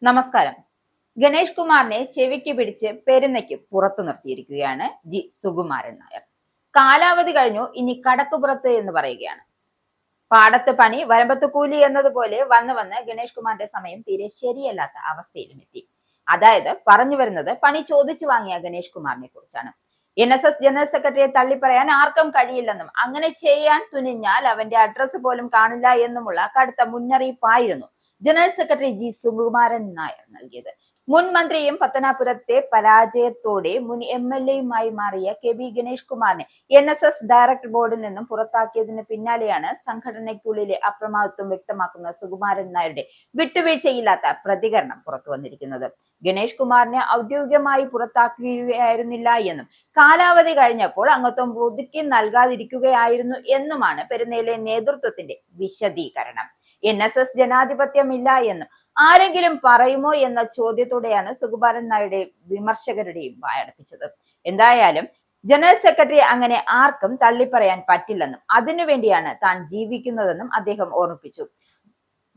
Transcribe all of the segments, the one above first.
നമസ്കാരം. ഗണേഷ് കുമാറിനെ ചെവിക്ക് പിടിച്ച് പെരുന്നയ്ക്ക് പുറത്തു നിർത്തിയിരിക്കുകയാണ് സുകുമാരൻ നായർ. കാലാവധി കഴിഞ്ഞു, ഇനി കടക്കുപുറത്ത് എന്ന് പറയുകയാണ്. പാടത്ത് പണി വരമ്പത്ത് കൂലി എന്നതുപോലെ വന്ന് ഗണേഷ് കുമാറിന്റെ സമയം തീരെ ശരിയല്ലാത്ത അവസ്ഥയിലും എത്തി. അതായത് പറഞ്ഞു വരുന്നത് പണി ചോദിച്ചു വാങ്ങിയ ഗണേഷ് കുമാറിനെ കുറിച്ചാണ്. NSS ജനറൽ സെക്രട്ടറിയെ തള്ളിപ്പറയാൻ ആർക്കും കഴിയില്ലെന്നും അങ്ങനെ ചെയ്യാൻ തുനിഞ്ഞാൽ അവന്റെ അഡ്രസ് പോലും കാണില്ല എന്നുമുള്ള കടുത്ത മുന്നറിയിപ്പായിരുന്നു ജനറൽ സെക്രട്ടറി സുകുമാരൻ നായർ നൽകിയത്. മുൻ മന്ത്രിയും പത്തനാപുരത്തെ പരാജയത്തോടെ മുൻ MLA-യുമായി മാറിയ KB ഗണേഷ് കുമാറിനെ NSS ഡയറക്ടർ ബോർഡിൽ നിന്നും പുറത്താക്കിയതിന് പിന്നാലെയാണ് സംഘടനയ്ക്കുള്ളിലെ അപ്രമാദിത്വം വ്യക്തമാക്കുന്ന സുകുമാരൻ നായരുടെ വിട്ടുവീഴ്ചയില്ലാത്ത പ്രതികരണം പുറത്തു വന്നിരിക്കുന്നത്. ഗണേഷ് കുമാറിനെ ഔദ്യോഗികമായി പുറത്താക്കുകയായിരുന്നില്ല എന്നും കാലാവധി കഴിഞ്ഞപ്പോൾ അംഗത്വം പുതുക്കി നൽകാതിരിക്കുകയായിരുന്നു എന്നുമാണ് പെരുന്നയിലെ നേതൃത്വത്തിന്റെ വിശദീകരണം. NSS ജനാധിപത്യമില്ല എന്നും ആരെങ്കിലും പറയുമോ എന്ന ചോദ്യത്തോടെയാണ് സുകുമാരൻ നായരുടെ വിമർശകരുടെയും വായടപ്പിച്ചത്. എന്തായാലും ജനറൽ സെക്രട്ടറി അങ്ങനെ ആർക്കും തള്ളിപ്പറയാൻ പറ്റില്ലെന്നും അതിനുവേണ്ടിയാണ് താൻ ജീവിക്കുന്നതെന്നും അദ്ദേഹം ഓർമ്മിപ്പിച്ചു.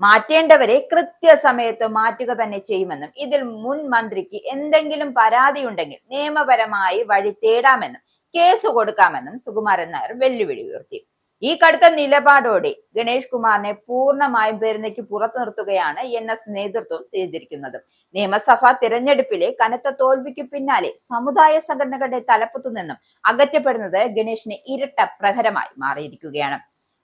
മാറ്റേണ്ടവരെ കൃത്യസമയത്ത് മാറ്റുക തന്നെ ചെയ്യുമെന്നും ഇതിൽ മുൻ മന്ത്രിക്ക് എന്തെങ്കിലും പരാതിയുണ്ടെങ്കിൽ നിയമപരമായി വഴി തേടാമെന്നും കേസ് കൊടുക്കാമെന്നും സുകുമാരൻ നായർ വെല്ലുവിളി ഉയർത്തി. ഈ കടുത്ത നിലപാടോടെ ഗണേഷ് കുമാറിനെ പൂർണ്ണമായും പെരുന്നയ്ക്ക് പുറത്തു നിർത്തുകയാണ് NS നേതൃത്വം ചെയ്തിരിക്കുന്നത്. നിയമസഭാ തിരഞ്ഞെടുപ്പിലെ കനത്ത തോൽവിക്ക് പിന്നാലെ സമുദായ സംഘടനകളുടെ തലപ്പത്തു നിന്നും അകറ്റപ്പെടുന്നത് ഗണേഷിന് ഇരട്ട പ്രഹരമായി മാറിയിരിക്കുകയാണ്.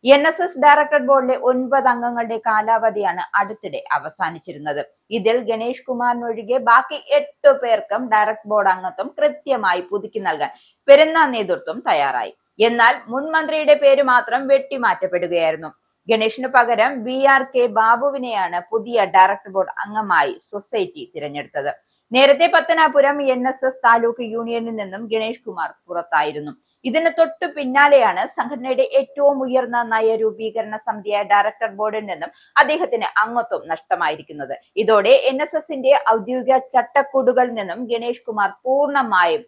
NSS ഡയറക്ടർ ബോർഡിലെ 9 അംഗങ്ങളുടെ കാലാവധിയാണ് അടുത്തിടെ അവസാനിച്ചിരുന്നത്. ഇതിൽ ഗണേഷ് കുമാറിനൊഴികെ ബാക്കി 8 പേർക്കും ഡയറക്ടർ ബോർഡ് അംഗത്വം കൃത്യമായി പുതുക്കി നൽകാൻ പെരുന്ന നേതൃത്വം തയ്യാറായി. എന്നാൽ മുൻ മന്ത്രിയുടെ പേര് മാത്രം വെട്ടിമാറ്റപ്പെടുകയായിരുന്നു. ഗണേഷിന് പകരം BRK ബാബുവിനെയാണ് പുതിയ ഡയറക്ടർ ബോർഡ് അംഗമായി സൊസൈറ്റി തിരഞ്ഞെടുത്തത്. നേരത്തെ പത്തനാപുരം NSS താലൂക്ക് യൂണിയനിൽ നിന്നും ഗണേഷ് കുമാർ പുറത്തായിരുന്നു. ഇതിന് തൊട്ടു പിന്നാലെയാണ് സംഘടനയുടെ ഏറ്റവും ഉയർന്ന നയരൂപീകരണ സമിതിയായ ഡയറക്ടർ ബോർഡിൽ നിന്നും അദ്ദേഹത്തിന് അംഗത്വം നഷ്ടമായിരിക്കുന്നത്. ഇതോടെ NSSന്റെ ഔദ്യോഗിക ചട്ടക്കൂടുകളിൽ നിന്നും ഗണേഷ് കുമാർ പൂർണ്ണമായും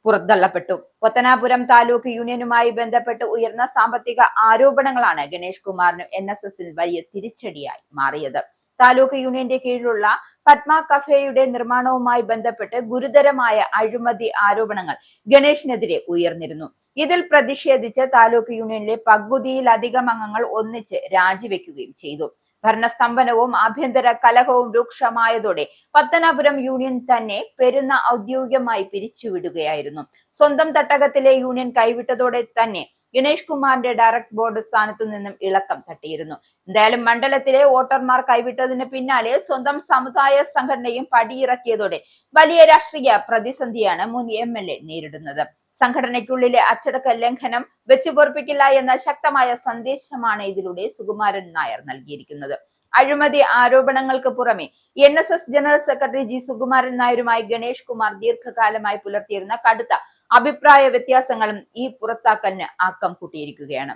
പുറന്തള്ളപ്പെട്ടു. പത്തനാപുരം താലൂക്ക് യൂണിയനുമായി ബന്ധപ്പെട്ട് ഉയർന്ന സാമ്പത്തിക ആരോപണങ്ങളാണ് ഗണേഷ് കുമാറിനും NSSൽ വലിയ തിരിച്ചടിയായി മാറിയത്. താലൂക്ക് യൂണിയന്റെ കീഴിലുള്ള പത്മ കഫേയുടെ നിർമ്മാണവുമായി ബന്ധപ്പെട്ട് ഗുരുതരമായ അഴിമതി ആരോപണങ്ങൾ ഗണേഷിനെതിരെ ഉയർന്നിരുന്നു. ഇതിൽ പ്രതിഷേധിച്ച് താലൂക്ക് യൂണിയനിലെ പകുതിയിലധികം അംഗങ്ങൾ ഒന്നിച്ച് രാജിവെക്കുകയും ചെയ്തു. ഭരണസ്തംഭനവും ആഭ്യന്തര കലഹവും രൂക്ഷമായതോടെ പത്തനാപുരം യൂണിയൻ തന്നെ പെരുന്ന ഔദ്യോഗികമായി പിരിച്ചുവിടുകയായിരുന്നു. സ്വന്തം തട്ടകത്തിലെ യൂണിയൻ കൈവിട്ടതോടെ തന്നെ ഗണേഷ് കുമാറിന്റെ ഡയറക്ടർ ബോർഡ് സ്ഥാനത്തു നിന്നും ഇളക്കം തട്ടിയിരുന്നു. എന്തായാലും മണ്ഡലത്തിലെ വോട്ടർമാർ കൈവിട്ടതിന് പിന്നാലെ സ്വന്തം സമുദായ സംഘടനയും പടിയിറക്കിയതോടെ വലിയ രാഷ്ട്രീയ പ്രതിസന്ധിയാണ് മുൻ MLA നേരിടുന്നത്. സംഘടനയ്ക്കുള്ളിലെ അച്ചടക്ക ലംഘനം വെച്ചുപൊറുപ്പിക്കില്ല എന്ന ശക്തമായ സന്ദേശമാണ് ഇതിലൂടെ സുകുമാരൻ നായർ നൽകിയിരിക്കുന്നത്. അഴിമതി ആരോപണങ്ങൾക്ക് പുറമെ NSS ജനറൽ സെക്രട്ടറി സുകുമാരൻ നായരുമായി ഗണേഷ് കുമാർ ദീർഘകാലമായി പുലർത്തിയിരുന്ന കടുത്ത അഭിപ്രായ വ്യത്യാസങ്ങളും ഈ പുറത്താക്കലിന് ആക്കം കൂട്ടിയിരിക്കുകയാണ്.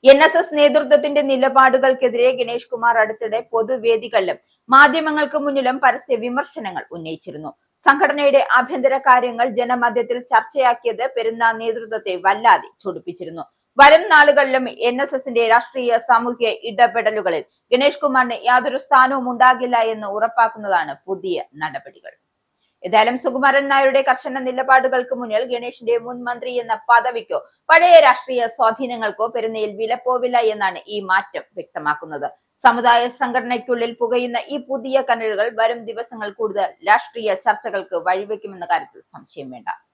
NSS നേതൃത്വത്തിന്റെ നിലപാടുകൾക്കെതിരെ ഗണേഷ് കുമാർ അടുത്തിടെ പൊതുവേദികളിലും മാധ്യമങ്ങൾക്ക് മുന്നിലും പരസ്യ വിമർശനങ്ങൾ ഉന്നയിച്ചിരുന്നു. സംഘടനയുടെ ആഭ്യന്തര കാര്യങ്ങൾ ജനമധ്യത്തിൽ ചർച്ചയാക്കിയത് പെരുന്ന നേതൃത്വത്തെ വല്ലാതെ ചൊടിപ്പിച്ചിരുന്നു. വരും നാളുകളിലും NSSന്റെ രാഷ്ട്രീയ സാമൂഹിക ഇടപെടലുകളിൽ ഗണേഷ് കുമാറിന് യാതൊരു സ്ഥാനവും ഉണ്ടാകില്ല എന്ന് ഉറപ്പാക്കുന്നതാണ് പുതിയ നടപടികൾ. ഏതായാലും സുകുമാരൻ നായരുടെ കർശന നിലപാടുകൾക്ക് മുന്നിൽ ഗണേഷിന്റെ മുൻ മന്ത്രി എന്ന പദവിക്കോ പഴയ രാഷ്ട്രീയ സ്വാധീനങ്ങൾക്കോ പെരുന്നയിൽ വിലപ്പോവില്ല എന്നാണ് ഈ മാറ്റം വ്യക്തമാക്കുന്നത്. സമുദായ സംഘടനയ്ക്കുള്ളിൽ പുകയുന്ന ഈ പുതിയ കനലുകൾ വരും ദിവസങ്ങൾ കൂടുതൽ രാഷ്ട്രീയ ചർച്ചകൾക്ക് വഴിവെക്കുമെന്ന കാര്യത്തിൽ സംശയം വേണ്ട.